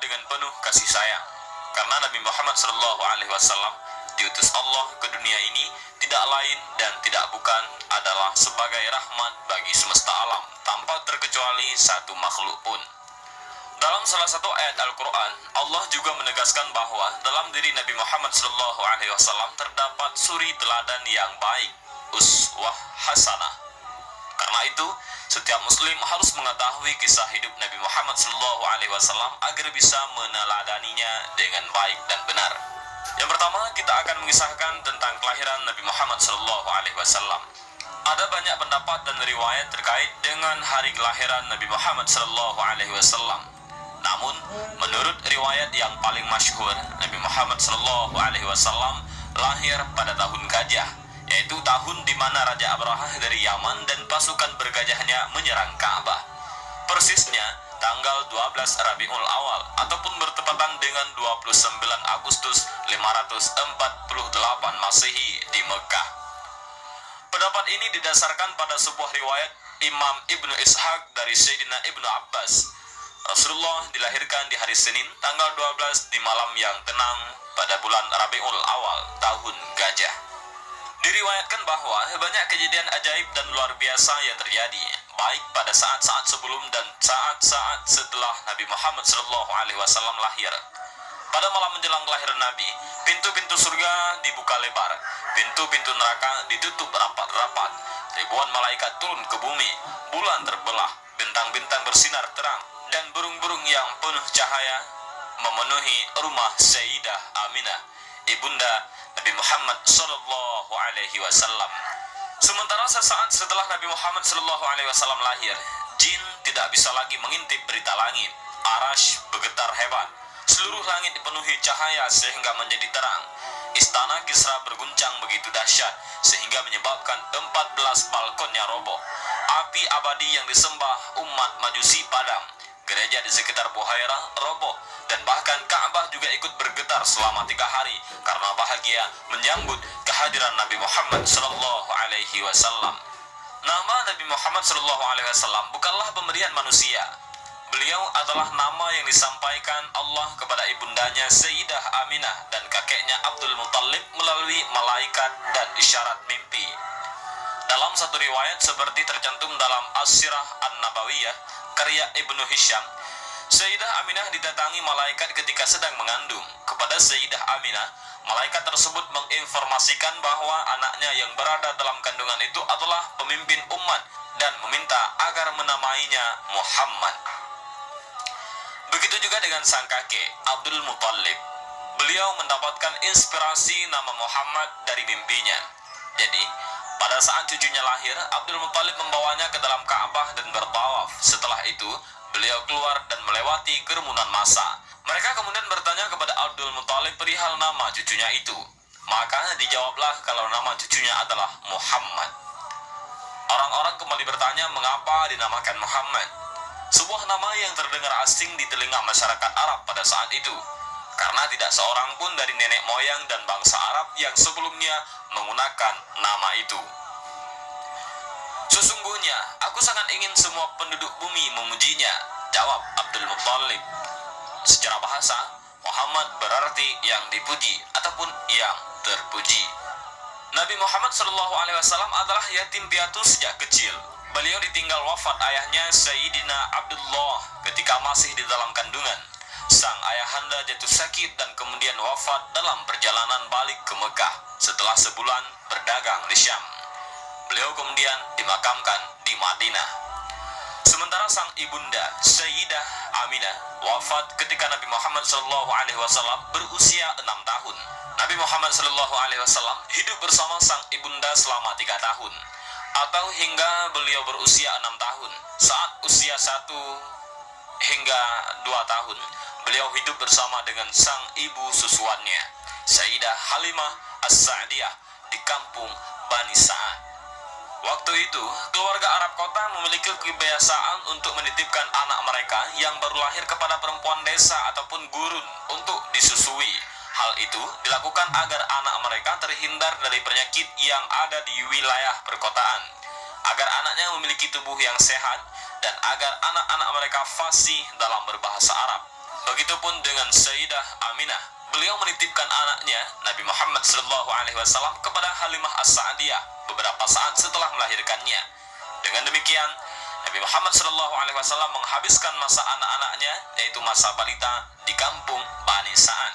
dengan penuh kasih sayang. Karena Nabi Muhammad SAW diutus Allah ke dunia ini tidak lain dan tidak bukan adalah sebagai rahmat bagi semesta alam tanpa terkecuali satu makhluk pun. Dalam salah satu ayat Al-Quran, Allah juga menegaskan bahwa dalam diri Nabi Muhammad SAW terdapat suri teladan yang baik, uswah hasanah. Karena itu, setiap muslim harus mengetahui kisah hidup Nabi Muhammad SAW agar bisa meneladaninya dengan baik dan benar. Yang pertama, kita akan mengisahkan tentang kelahiran Nabi Muhammad SAW. Ada banyak pendapat dan riwayat terkait dengan hari kelahiran Nabi Muhammad SAW. Namun, menurut riwayat yang paling masyhur, Nabi Muhammad SAW lahir pada tahun gajah, yaitu tahun di mana Raja Abrahah dari Yaman dan pasukan bergajahnya menyerang Ka'bah. Persisnya tanggal 12 Rabiul Awal ataupun bertepatan dengan 29 Agustus 548 Masehi di Mekah. Pendapat ini didasarkan pada sebuah riwayat Imam Ibnu Ishaq dari Sayyidina Ibnu Abbas. Rasulullah dilahirkan di hari Senin tanggal 12 di malam yang tenang pada bulan Rabiul Awal tahun gajah. Diriwayatkan bahwa banyak kejadian ajaib dan luar biasa yang terjadi, baik pada saat-saat sebelum dan saat-saat setelah Nabi Muhammad SAW lahir. Pada malam menjelang kelahiran Nabi, pintu-pintu surga dibuka lebar, pintu-pintu neraka ditutup rapat-rapat, ribuan malaikat turun ke bumi, bulan terbelah, bintang-bintang bersinar terang, dan burung-burung yang penuh cahaya memenuhi rumah Sayyidah Aminah, ibunda Nabi Muhammad SAW. Sementara sesaat setelah Nabi Muhammad SAW lahir, jin tidak bisa lagi mengintip berita langit. Arash bergetar hebat, seluruh langit dipenuhi cahaya sehingga menjadi terang. Istana Kisra berguncang begitu dahsyat sehingga menyebabkan 14 balkonnya roboh. Api abadi yang disembah umat Majusi padam. Gereja di sekitar Buhairah roboh, dan bahkan Ka'bah juga ikut bergetar selama 3 hari karena bahagia menyambut kehadiran Nabi Muhammad SAW. Nama Nabi Muhammad SAW bukanlah pemberian manusia. Beliau adalah nama yang disampaikan Allah kepada ibundanya Sayyidah Aminah dan kakeknya Abdul Muttalib melalui malaikat dan isyarat mimpi. Dalam satu riwayat seperti tercantum dalam As-Sirah An-Nabawiyah karya Ibnu Hisham, Sayyidah Aminah didatangi malaikat ketika sedang mengandung. Kepada Sayyidah Aminah, malaikat tersebut menginformasikan bahwa anaknya yang berada dalam kandungan itu adalah pemimpin umat dan meminta agar menamainya Muhammad. Begitu juga dengan sang kakek Abdul Muttalib. Beliau mendapatkan inspirasi nama Muhammad dari mimpinya. Jadi, pada saat cucunya lahir, Abdul Muttalib membawanya ke dalam Ka'bah dan bertawaf. Setelah itu, beliau keluar dan melewati kerumunan massa. Mereka kemudian bertanya kepada Abdul Muttalib perihal nama cucunya itu. Maka dijawablah kalau nama cucunya adalah Muhammad. Orang-orang kembali bertanya mengapa dinamakan Muhammad. Sebuah nama yang terdengar asing di telinga masyarakat Arab pada saat itu. Karena tidak seorang pun dari nenek moyang dan bangsa Arab yang sebelumnya menggunakan nama itu. Sesungguhnya, aku sangat ingin semua penduduk bumi memujinya, jawab Abdul Muttalib. Secara bahasa, Muhammad berarti yang dipuji ataupun yang terpuji. Nabi Muhammad SAW adalah yatim piatu sejak kecil. Beliau ditinggal wafat ayahnya Sayyidina Abdullah ketika masih di dalam kandungan. Sang ayahanda jatuh sakit dan kemudian wafat dalam perjalanan balik ke Mekah setelah sebulan berdagang di Syam. Beliau kemudian dimakamkan di Madinah. Sementara sang ibunda Sayyidah Aminah wafat ketika Nabi Muhammad SAW berusia 6 tahun. Nabi Muhammad SAW hidup bersama sang ibunda selama 3 tahun, atau hingga beliau berusia 6 tahun. Saat usia 1 hingga 2 tahun, beliau hidup bersama dengan sang ibu susuannya, Sayyidah Halimah As-Sa'diyah di kampung Bani Sa'ad. Waktu itu, keluarga Arab kota memiliki kebiasaan untuk menitipkan anak mereka yang baru lahir kepada perempuan desa ataupun gurun untuk disusui. Hal itu dilakukan agar anak mereka terhindar dari penyakit yang ada di wilayah perkotaan, agar anaknya memiliki tubuh yang sehat, dan agar anak-anak mereka fasih dalam berbahasa Arab. Begitupun dengan Sayyidah Aminah. Beliau menitipkan anaknya Nabi Muhammad SAW kepada Halimah As-Sa'diyah beberapa saat setelah melahirkannya. Dengan demikian, Nabi Muhammad SAW menghabiskan masa anak-anaknya, yaitu masa balita, di kampung Bani Sa'ad.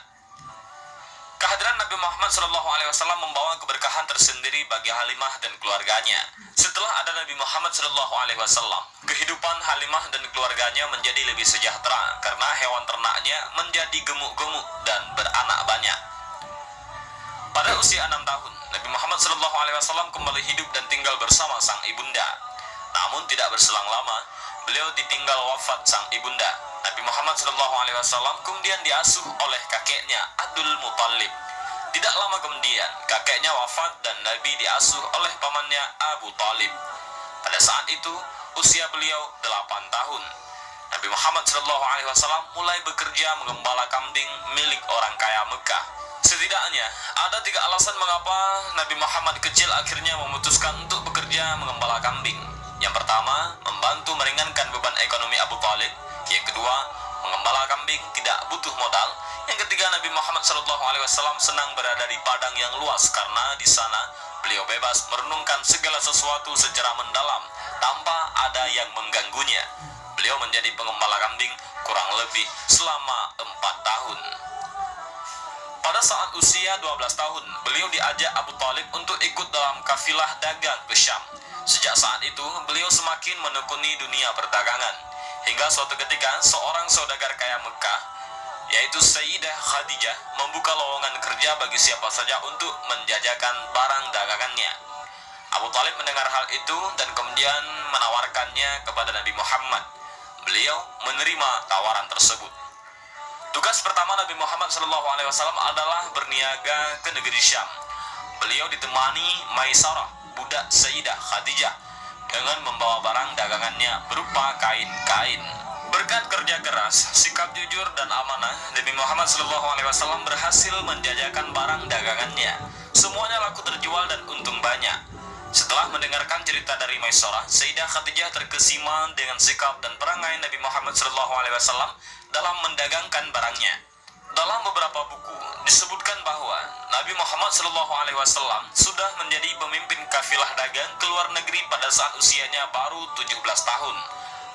Kehadiran Nabi Muhammad SAW membawa keberkahan tersendiri bagi Halimah dan keluarganya. Setelah ada Nabi Muhammad SAW, kehidupan Halimah dan keluarganya menjadi lebih sejahtera karena hewan ternaknya menjadi gemuk-gemuk dan beranak banyak. Pada usia 6 tahun, Nabi Muhammad SAW kembali hidup dan tinggal bersama sang ibunda. Namun tidak berselang lama, beliau ditinggal wafat sang ibunda. Nabi Muhammad SAW kemudian diasuh oleh kakeknya Abdul Muthalib. Tidak lama kemudian, kakeknya wafat dan Nabi diasuh oleh pamannya Abu Talib. Pada saat itu, usia beliau 8 tahun. Nabi Muhammad SAW mulai bekerja mengembala kambing milik orang kaya Mekah. Setidaknya, ada 3 alasan mengapa Nabi Muhammad kecil akhirnya memutuskan untuk bekerja mengembala kambing. Yang pertama, membantu meringankan beban ekonomi Abu Talib. Yang kedua, mengembala kambing tidak butuh modal. Yang ketiga, Nabi Muhammad SAW senang berada di padang yang luas karena di sana beliau bebas merenungkan segala sesuatu secara mendalam tanpa ada yang mengganggunya. Beliau menjadi pengembala kambing kurang lebih selama 4 tahun. Pada saat usia 12 tahun, beliau diajak Abu Talib untuk ikut dalam kafilah dagang ke Syam. Sejak saat itu, beliau semakin menekuni dunia perdagangan. Hingga suatu ketika, seorang saudagar kaya Mekah, yaitu Sayyidah Khadijah, membuka lowongan kerja bagi siapa saja untuk menjajakan barang dagangannya. Abu Talib mendengar hal itu dan kemudian menawarkannya kepada Nabi Muhammad. Beliau menerima tawaran tersebut. Tugas pertama Nabi Muhammad SAW adalah berniaga ke negeri Syam. Beliau ditemani Maisarah, budak Sayyidah Khadijah, dengan membawa barang dagangannya berupa kain-kain. Berkat kerja keras, sikap jujur dan amanah, Nabi Muhammad SAW berhasil menjajakan barang dagangannya. Semuanya laku terjual dan untung banyak. Setelah mendengarkan cerita dari Maisarah, Sayyidah Khadijah terkesima dengan sikap dan perangai Nabi Muhammad SAW dalam mendagangkan barangnya. Dalam beberapa buku disebutkan bahwa Nabi Muhammad SAW sudah menjadi pemimpin kafilah dagang ke luar negeri pada saat usianya baru 17 tahun.